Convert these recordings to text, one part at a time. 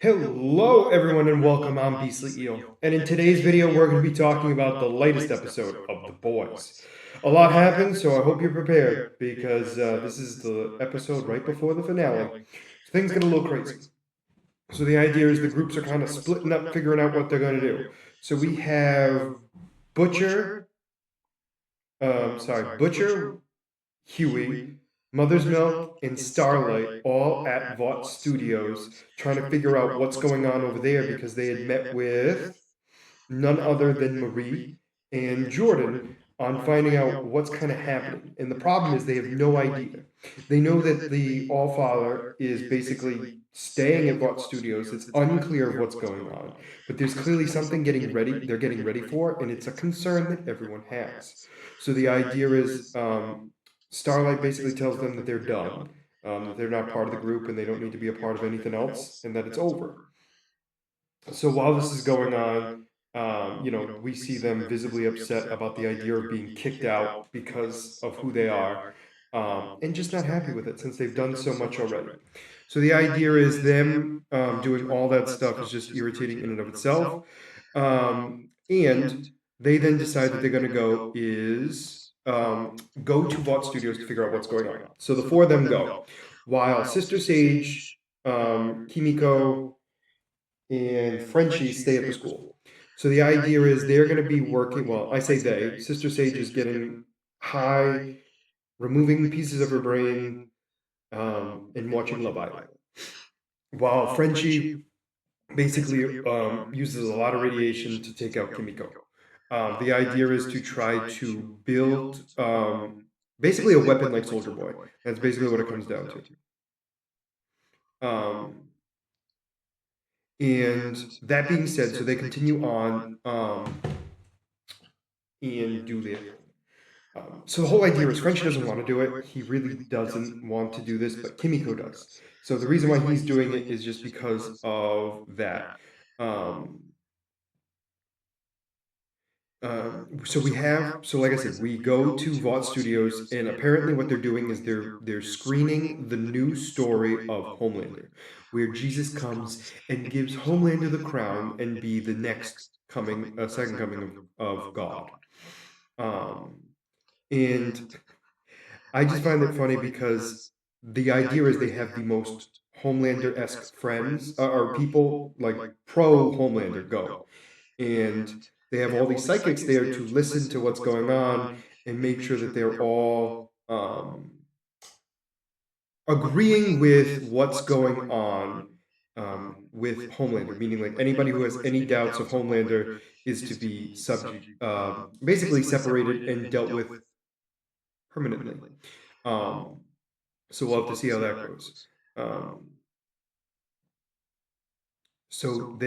Hello, everyone, and welcome. I'm Beastly Eel, and in today's video, we're going to be talking about the latest episode of The Boys. A lot happened, so I hope you're prepared because this is the episode right before the finale. So things get a little crazy. So the idea is the groups are kind of splitting up, figuring out what they're going to do. So we have Butcher, Butcher, Huey, Mother's Milk, and Starlight all at Vought Studios trying to figure out what's going on over there because they had met with none other than Marie and Jordan on finding out what's kind of happening. And the problem is they have no idea. They know that the Allfather is basically staying at Vought Studios. It's unclear of what's going on, but there's clearly something getting ready. They're getting ready for, and it's a concern that everyone has. So the idea is Starlight basically tells them that they're done, that they're not part of the group and they don't need to be a part of anything else, and that it's over. So while this is going on, we see them visibly upset about the idea of being kicked out because of who they are, and just not happy with it since they've done so much already. So the idea is them doing all that stuff is just irritating in and of itself. And they then decide that they're going to go to Vought Studios to figure out what's going on. So the four of them go, while Sister Sage, Kimiko, and Frenchie stay at the school. So the idea is they're going to be working. Well, I say they. Sister Sage is getting high, removing pieces of her brain, and watching Love Island. While Frenchie basically uses a lot of radiation to take out Kimiko. The idea is to try to build basically a weapon like Soldier Boy. That's basically what it comes down to. And that being said, so they continue on and do their thing. So the whole idea is Frenchie doesn't want to do it. He really doesn't want to do this, but Kimiko does. So the reason why he's doing it is just because of that. So like I said, we go to Vought Studios, and apparently what they're doing is they're screening the new story of Homelander, where Jesus comes and gives Homelander the crown and be the next second coming of God. And I just find it funny because the idea is they have the most Homelander-esque friends or people like pro Homelander go. And they have all these psychics there to listen to what's going on and make sure that they're all agreeing with what's going on with Homelander, meaning like anybody who has any doubts of Homelander is to be basically separated and dealt with permanently. So we'll have to see how that goes. So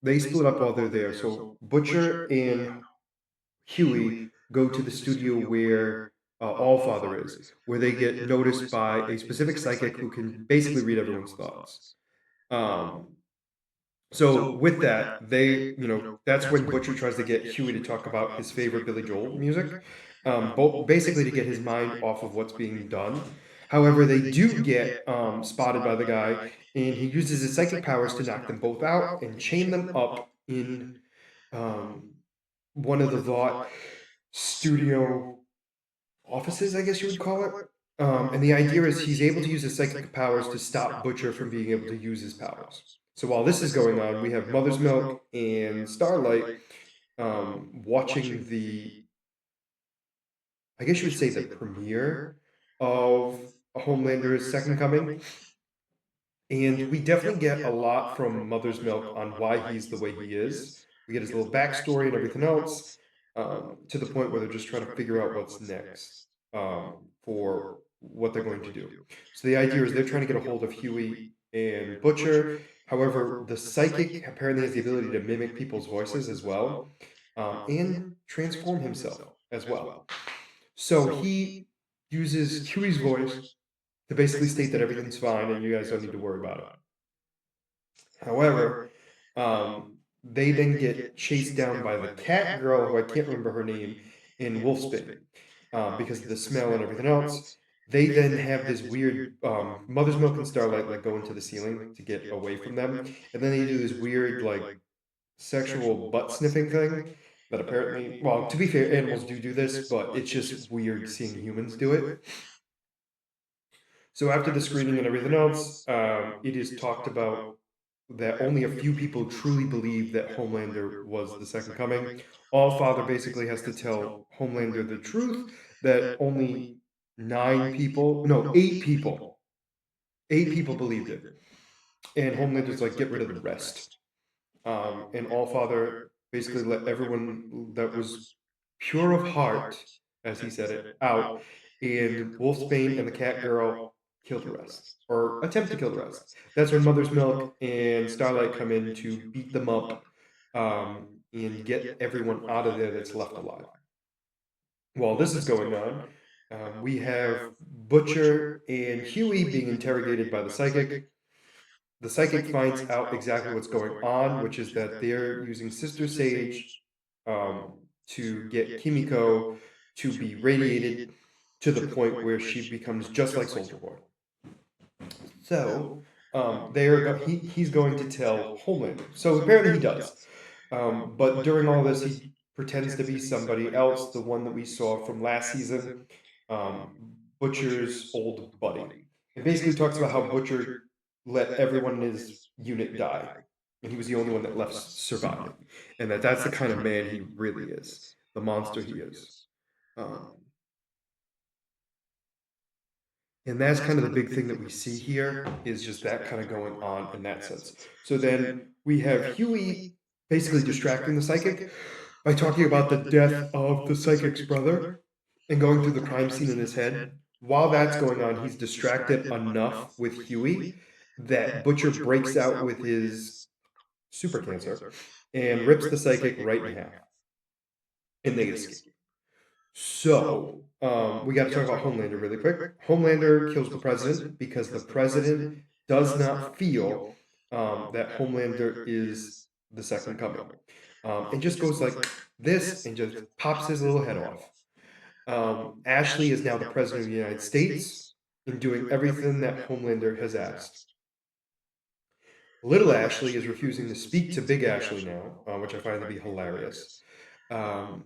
they split up while they're there. So Butcher and Huey go to the studio where Allfather is, where they get noticed by a specific psychic who can basically read everyone's thoughts. Um, so with that, that's when Butcher tries to get Huey to talk about his favorite Billy Joel music, basically to get his mind off of what's being done. However, they do get spotted by the guy, and he uses his psychic powers to knock them both out and chain them up in um, one of the Vought studio offices, I guess you would call it. And the idea is he's able to use his psychic powers to stop Butcher from being able to use his powers. So while this is going on, we have Mother's Milk and Starlight watching I guess you would say, the premiere of Homelander's Second Coming. And we definitely get a lot from Mother's Milk on why he's the way he is. We get his little backstory and everything else, to the point where they're just trying to figure out what's next for what they're going to do. So the idea is they're trying to get a hold of Huey and Butcher. However, the psychic apparently has the ability to mimic people's voices as well, and transform himself as well. So he uses Huey's voice to basically state that everything's fine and you guys don't need to worry about it. However, they then get chased down by the cat girl, who I can't remember her name, in Wolfspin, because of the smell and everything else. They then have this weird, Mother's Milk and Starlight, like, go into the ceiling to get away from them, and then they do this weird, like, sexual butt sniffing thing that apparently, well, to be fair, animals do this, but it's just weird seeing humans do it. So after the screening and everything else, it is talked about that only a few people truly believe that Homelander was the second coming. All Father basically has to tell Homelander the truth that only 9 people, no, 8 people, 8 people believed it. And Homelander's like, get rid of the rest. And All Father basically let everyone that was pure of heart, as he said it, out. And Wolfsbane and the Cat Girl kill the rest, or attempt to kill the rest. That's when Mother's Milk and Starlight come in to beat them up, and get everyone out of there that's left alive. While this is going on, we have Butcher and Huey being interrogated by the psychic. The psychic finds out exactly what's going on, which is that they're using Sister Sage, um, to get Kimiko to be radiated to the point where she becomes just like Soldier Boy. So, he's going to tell Homelander. So apparently he does. But during all this, he pretends to be somebody else, the one that we saw from last season, um, Butcher's old buddy. It basically talks about how Butcher let everyone in his unit die, and he was the only one that left surviving, and that's the kind of man he really is, the monster he is. Um, and that's kind of the big thing that we see here is just that kind of going on in that sense. So then we have Huey basically distracting the psychic by talking about the death of the psychic's brother and going through the crime scene in his head. While that's going on, he's distracted enough with Huey that Butcher breaks out with his super cancer and rips the psychic right in half, and they escape. So, we got to talk about Homelander really quick. Homelander kills the president because the president does not feel that Homelander is the second coming. And just goes like this and just pops his little head off. Ashley is now the president of the United States and doing everything that Homelander has asked. Little Ashley is refusing to speak to Big Ashley now, which I find to be hilarious. Um,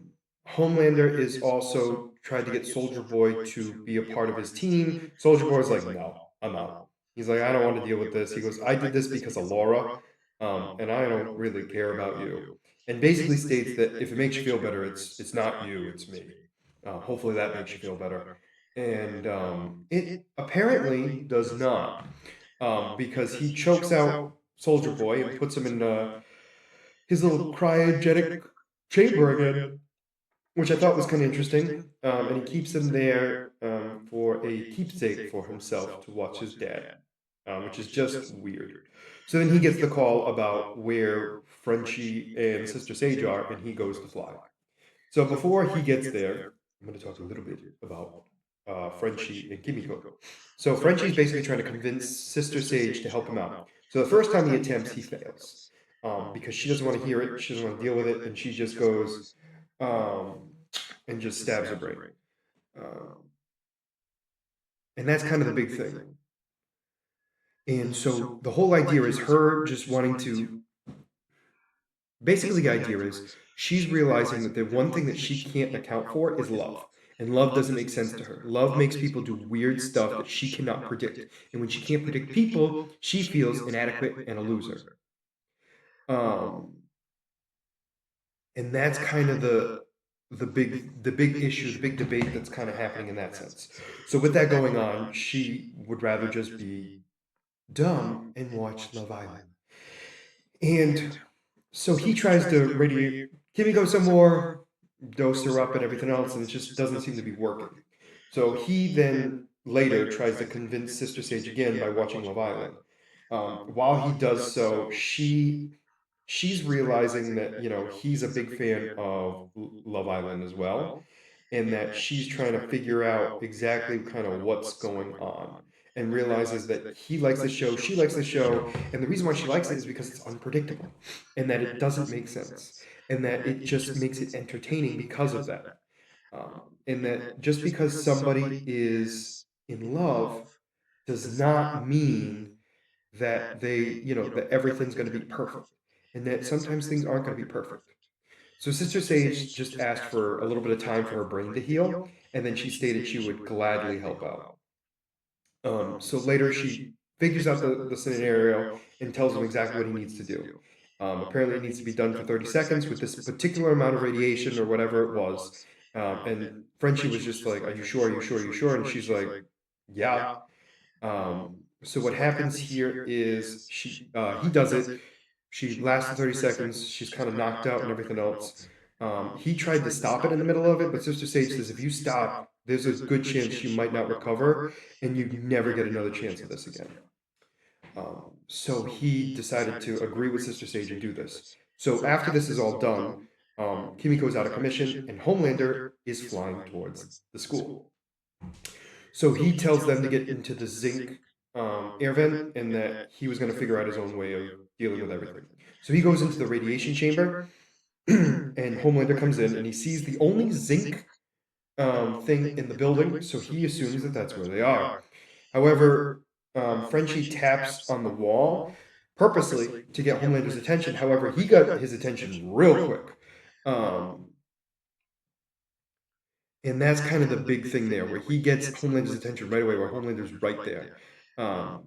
Homelander is also tried to get Soldier Boy to be a part of his team. Soldier Boy's like, no, I'm out. He's like, I don't want to deal with this. He goes, I did this because of Laura, and I don't really care about you. And basically states that if it makes you feel better, it's not you, it's me. Hopefully that makes you feel better. And it apparently does not, because he chokes out Soldier Boy and puts him in his little cryogenic chamber again, which I thought was kind of interesting. And he keeps him there for a keepsake for himself to watch his dad, which is just weird. So then he gets the call about where Frenchie and Sister Sage are, and he goes to fly. So before he gets there, I'm going to talk a little bit about Frenchie and Kimiko. So Frenchie's basically trying to convince Sister Sage to help him out. So the first time he attempts, he fails, because she doesn't want to hear it, she doesn't want to deal with it, and she just goes um, and just stabs her brain. Um, and that's kind of the big thing. And so the whole idea is her just wanting to. Basically, the idea is she's realizing that the one thing that she can't account for is love. And love doesn't make sense to her. Love makes people do weird stuff that she cannot predict. And when she can't predict people, she feels inadequate and a loser. Um, and that's kind of the big issue, the big debate that's kind of happening in that sense. So with that going on, she would rather just be dumb and watch Love Island. And so he tries to radiate Kimiko some more, dose her up and everything else, and it just doesn't seem to be working. So he then later tries to convince Sister Sage again by watching Love Island. While he does so, she's realizing that he's a big fan of Love Island as well, and that she's trying to figure out exactly kind of what's going on, and realizes that he likes the show, she likes the show, and the reason why she likes it is because it's unpredictable, and that it doesn't make sense, and that it just makes it entertaining because of that. And that just because somebody is in love does not mean that that everything's going to be perfect and that sometimes things aren't going to be perfect. So Sister Sage just asked for a little bit of time for her brain to heal, and then she stated she would gladly help out. So later she figures out the scenario and tells him exactly what he needs to do. Apparently, it needs to be done for 30 seconds with this particular amount of radiation or whatever it was. And Frenchie was just like, "Are you sure? Are you sure? Are you sure?" And she's like, "Yeah." So what happens here is he does it. She lasts the 30 seconds. She's kind of knocked out and everything else. He tried to stop it in the middle of it, but Sister Sage says if you stop, there's a good chance she might not recover, and you never get another chance of this again. So he decided to agree with Sister Sage and do this. So after this is all done, Kimiko is out of commission, and Homelander is flying towards the school. So he tells them to get into the zinc air vent and that he was going to figure out his own way of dealing with everything. So he goes into the radiation chamber, and Homelander comes in and he sees the only zinc thing in the building, so he assumes that that's where they are. However, Frenchie taps on the wall purposely to get Homelander's attention. However, he got his attention real quick. Um, and that's kind of the big thing there, where he gets Homelander's attention right away, where Homelander's right there. Um,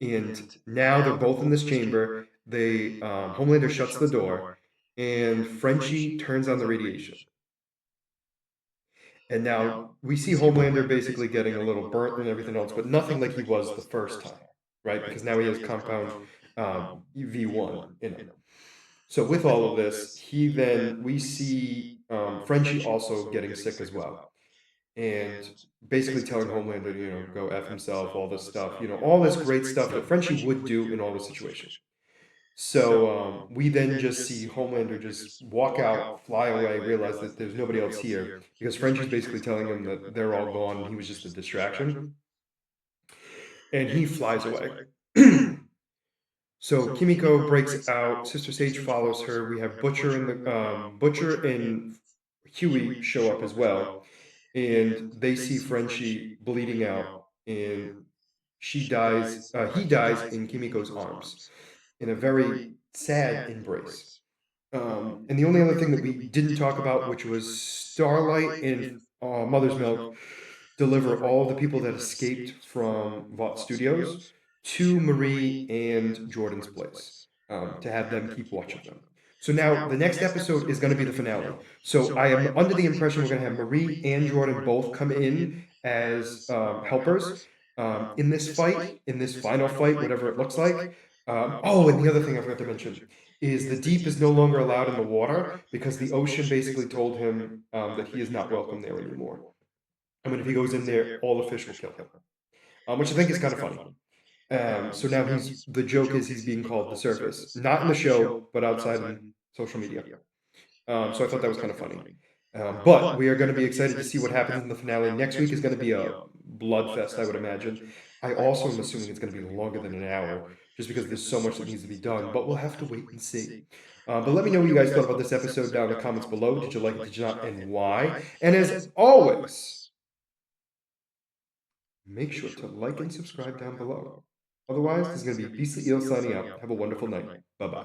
and now they're both in this chamber. Homelander shuts the door, and Frenchie turns on the radiation. And now we see Homelander basically getting a little burnt and everything else, but nothing like he was the first time, right? Because now he has compound V1 in him. So with all of this, we see Frenchie also getting sick as well, and basically telling Homelander to go f himself, all this stuff, all this great stuff that Frenchie would do in all the situations. So we then just see Homelander just walk out, fly away, realize that there's nobody else here because Frenchie's basically telling him that they're all gone and he was just a distraction. And he flies away. So Kimiko breaks out. Sister Sage follows her. We have Butcher and Huey show up as well, and they see Frenchie bleeding out, and she dies. He dies in Kimiko's arms in a very sad embrace. And the only other thing that we didn't talk about, which was Starlight and Mother's Milk, deliver all the people that escaped from Vought Studios to Marie and Jordan's place to have them keep watch of them. So now the next episode is going to be the finale. So I am under the impression we're going to have Marie and Jordan both come in as helpers in this fight, in this final fight, whatever it looks like. Oh, and the other thing I forgot to mention is the deep is no longer allowed in the water because the ocean basically told him that he is not welcome there anymore. I mean, if he goes in there, all the fish will kill him, which I think is kind of funny. So now the joke is he's being called the Surface, not in the show, but outside in social media. So I thought that was kind of funny. But we are going to be excited to see what happens in the finale. Next week is going to be a bloodfest, I would imagine. I also am assuming it's going to be longer than an hour, just because there's so much that needs to be done. But we'll have to wait and see. But let me know what you guys thought about this episode down in the comments below. Did you like it? Did you not? And why? And as always, make sure to like and subscribe down below. Otherwise, this is going to be Beastly Eel signing out. Have a wonderful night. Bye bye.